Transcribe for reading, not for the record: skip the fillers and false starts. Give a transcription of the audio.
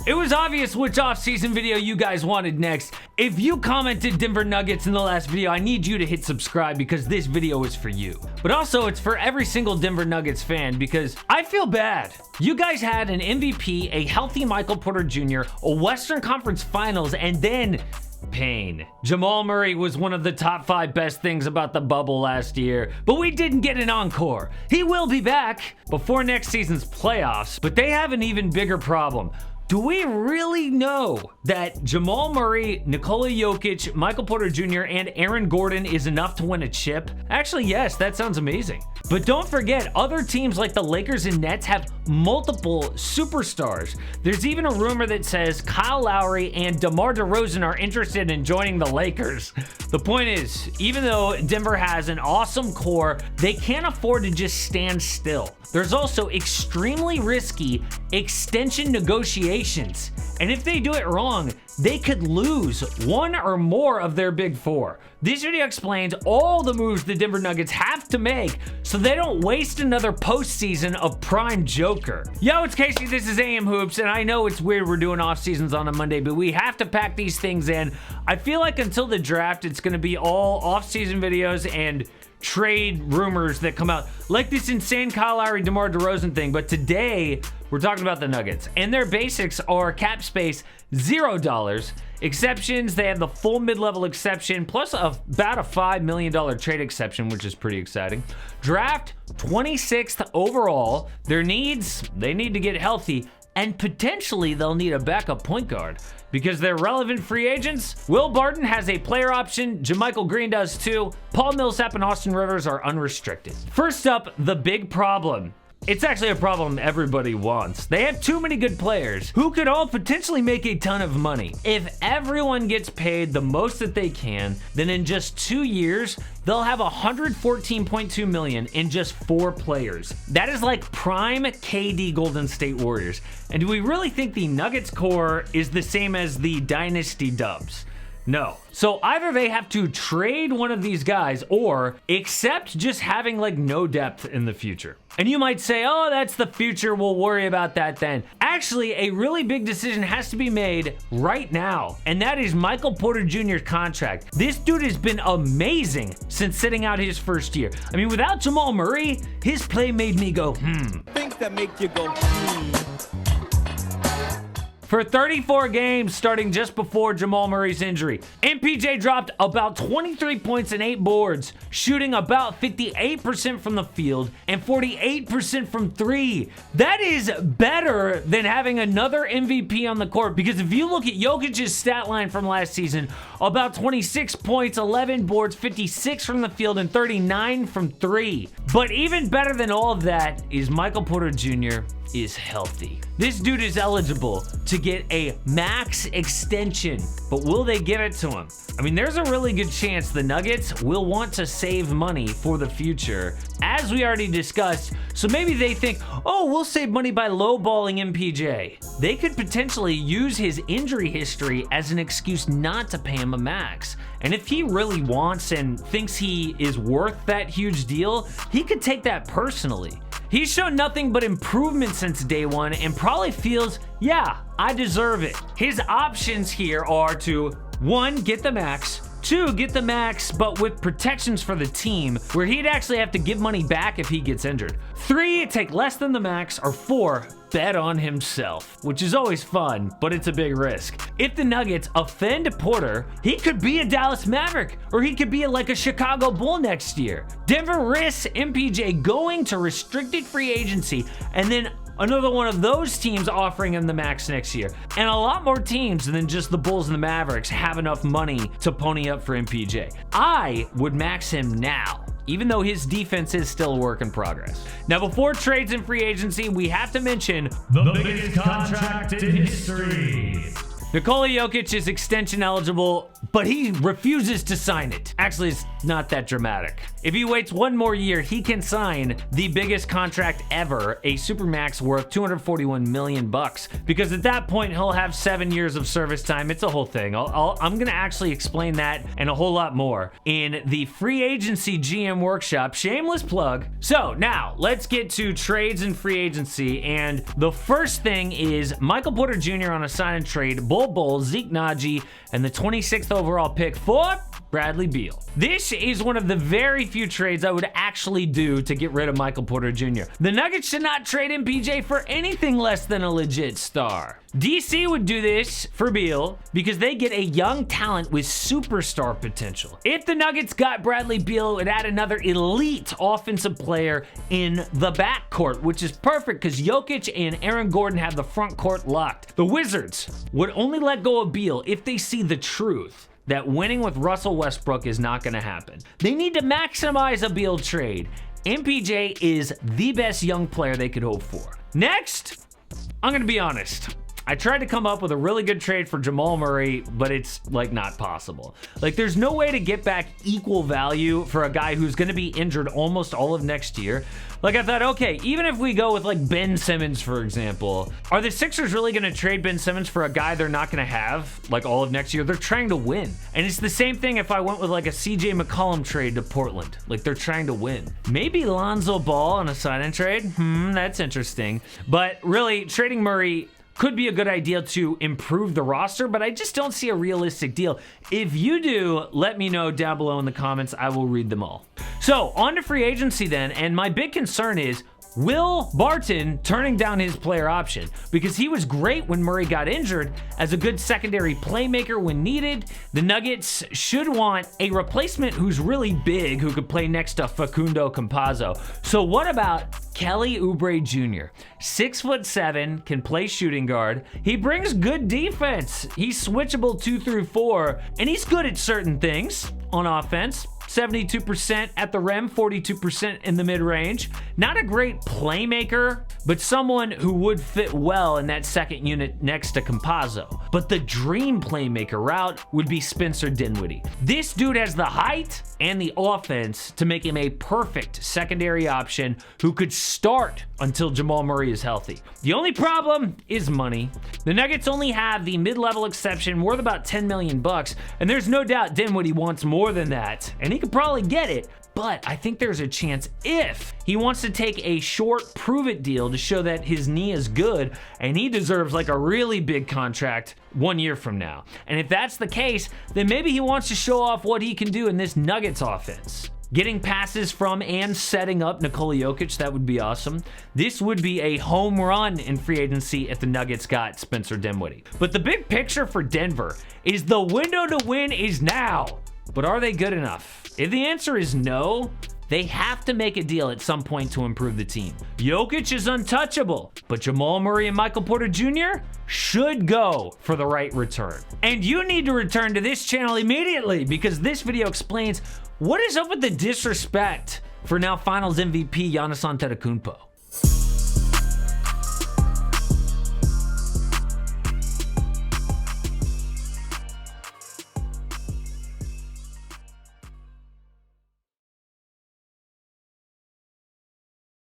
It was obvious which off-season video you guys wanted next. If you commented Denver Nuggets in the last video, I need you to hit subscribe because this video is for you. But also, it's for every single Denver Nuggets fan because I feel bad. You guys had an MVP, a healthy Michael Porter Jr., a Western Conference Finals, and then pain. Jamal Murray was one of the top 5 best things about the bubble last year, but we didn't get an encore. He will be back before next season's playoffs, but they have an even bigger problem. Do we really know that Jamal Murray, Nikola Jokic, Michael Porter Jr., and Aaron Gordon is enough to win a chip? Actually, yes, that sounds amazing. But don't forget, other teams like the Lakers and Nets have multiple superstars. There's even a rumor that says Kyle Lowry and DeMar DeRozan are interested in joining the Lakers. The point is, even though Denver has an awesome core, they can't afford to just stand still. There's also extremely risky extension negotiations. And if they do it wrong, they could lose one or more of their big 4. This video explains all the moves the Denver Nuggets have to make so they don't waste another postseason of prime Joker. Yo, it's Casey, this is AM Hoops, and I know it's weird we're doing off seasons on a Monday, but we have to pack these things in. I feel like until the draft, it's gonna be all off-season videos and trade rumors that come out, like this insane Kyle Lowry, DeMar DeRozan thing. But today, we're talking about the Nuggets, and their basics are cap space, $0. Exceptions, they have the full mid-level exception, plus about a $5 million trade exception, which is pretty exciting. Draft, 26th overall. Their needs, they need to get healthy, and potentially they'll need a backup point guard because they're relevant free agents. Will Barton has a player option. JaMychal Green does too. Paul Millsap and Austin Rivers are unrestricted. First up, the big problem. It's actually a problem everybody wants. They have too many good players who could all potentially make a ton of money. If everyone gets paid the most that they can, then in just 2 years, they'll have $114.2 million in just 4 players. That is like prime KD Golden State Warriors. And do we really think the Nuggets core is the same as the Dynasty Dubs? No. So either they have to trade one of these guys or accept just having like no depth in the future. And you might say, oh, that's the future, we'll worry about that then. Actually, a really big decision has to be made right now, and that is Michael Porter Jr.'s contract. This dude has been amazing since sitting out his first year. I mean, without Jamal Murray, his play made me go, Things that make you go, For 34 games starting just before Jamal Murray's injury, MPJ dropped about 23 points and 8 boards, shooting about 58% from the field and 48% from 3. That is better than having another MVP on the court, because if you look at Jokic's stat line from last season, about 26 points, 11 boards, 56 from the field, and 39 from 3. But even better than all of that is Michael Porter Jr. is healthy. This dude is eligible to get a max extension, but will they give it to him? I mean, there's a really good chance the Nuggets will want to save money for the future, as we already discussed, so maybe they think, oh, we'll save money by lowballing MPJ. They could potentially use his injury history as an excuse not to pay him a max. And if he really wants and thinks he is worth that huge deal, he could take that personally. He's shown nothing but improvement since day one and probably feels, yeah, I deserve it. His options here are to, 1, get the max, 2, get the max, but with protections for the team, where he'd actually have to give money back if he gets injured. 3, take less than the max, or 4, bet on himself, which is always fun, but it's a big risk. If the Nuggets offend Porter, he could be a Dallas Maverick, or he could be like a Chicago Bull next year. Denver risks MPJ going to restricted free agency, and then another one of those teams offering him the max next year. And a lot more teams than just the Bulls and the Mavericks have enough money to pony up for MPJ. I would max him now, even though his defense is still a work in progress. Now, before trades and free agency, we have to mention the biggest contract in history. Nikola Jokic is extension eligible, but he refuses to sign it. Actually, it's not that dramatic. If he waits one more year, he can sign the biggest contract ever, a supermax worth $241 million, because at that point he'll have 7 years of service time. It's a whole thing. I'm gonna actually explain that and a whole lot more in the free agency GM workshop. Shameless plug. So now let's get to trades and free agency, and the first thing is Michael Porter Jr. on a sign and trade, Bol, Zeke Naji, and the 26th overall pick for Bradley Beal. This is one of the very few trades I would actually do to get rid of Michael Porter Jr. The Nuggets should not trade MPJ for anything less than a legit star. DC would do this for Beal because they get a young talent with superstar potential. If the Nuggets got Bradley Beal, it would add another elite offensive player in the backcourt, which is perfect because Jokic and Aaron Gordon have the front court locked. The Wizards would only let go of Beal if they see the truth that winning with Russell Westbrook is not gonna happen. They need to maximize a Beal trade. MPJ is the best young player they could hope for. Next, I'm gonna be honest. I tried to come up with a really good trade for Jamal Murray, but it's like not possible. Like there's no way to get back equal value for a guy who's gonna be injured almost all of next year. Like I thought, okay, even if we go with like Ben Simmons, for example, are the Sixers really gonna trade Ben Simmons for a guy they're not gonna have like all of next year? They're trying to win. And it's the same thing if I went with like a CJ McCollum trade to Portland. Like they're trying to win. Maybe Lonzo Ball on a sign and trade? That's interesting. But really, trading Murray could be a good idea to improve the roster, but I just don't see a realistic deal. If you do, let me know down below in the comments. I will read them all. So on to free agency then, and my big concern is Will Barton turning down his player option, because he was great when Murray got injured as a good secondary playmaker when needed. The Nuggets should want a replacement who's really big, who could play next to Facundo Campazzo. So what about Kelly Oubre Jr.? 6'7", can play shooting guard. He brings good defense. He's switchable 2 through 4, and he's good at certain things on offense. 72% at the rim, 42% in the mid-range. Not a great playmaker, but someone who would fit well in that second unit next to Campazzo. But the dream playmaker route would be Spencer Dinwiddie. This dude has the height and the offense to make him a perfect secondary option who could start until Jamal Murray is healthy. The only problem is money. The Nuggets only have the mid-level exception worth about $10 million, and there's no doubt Dinwiddie wants more than that, and he could probably get it. But I think there's a chance if he wants to take a short prove-it deal to show that his knee is good and he deserves like a really big contract 1 year from now. And if that's the case, then maybe he wants to show off what he can do in this Nuggets offense. Getting passes from and setting up Nikola Jokic, that would be awesome. This would be a home run in free agency if the Nuggets got Spencer Dinwiddie. But the big picture for Denver is the window to win is now. But are they good enough? If the answer is no, they have to make a deal at some point to improve the team. Jokic is untouchable, but Jamal Murray and Michael Porter Jr. should go for the right return. And you need to return to this channel immediately, because this video explains what is up with the disrespect for now Finals MVP Giannis Antetokounmpo.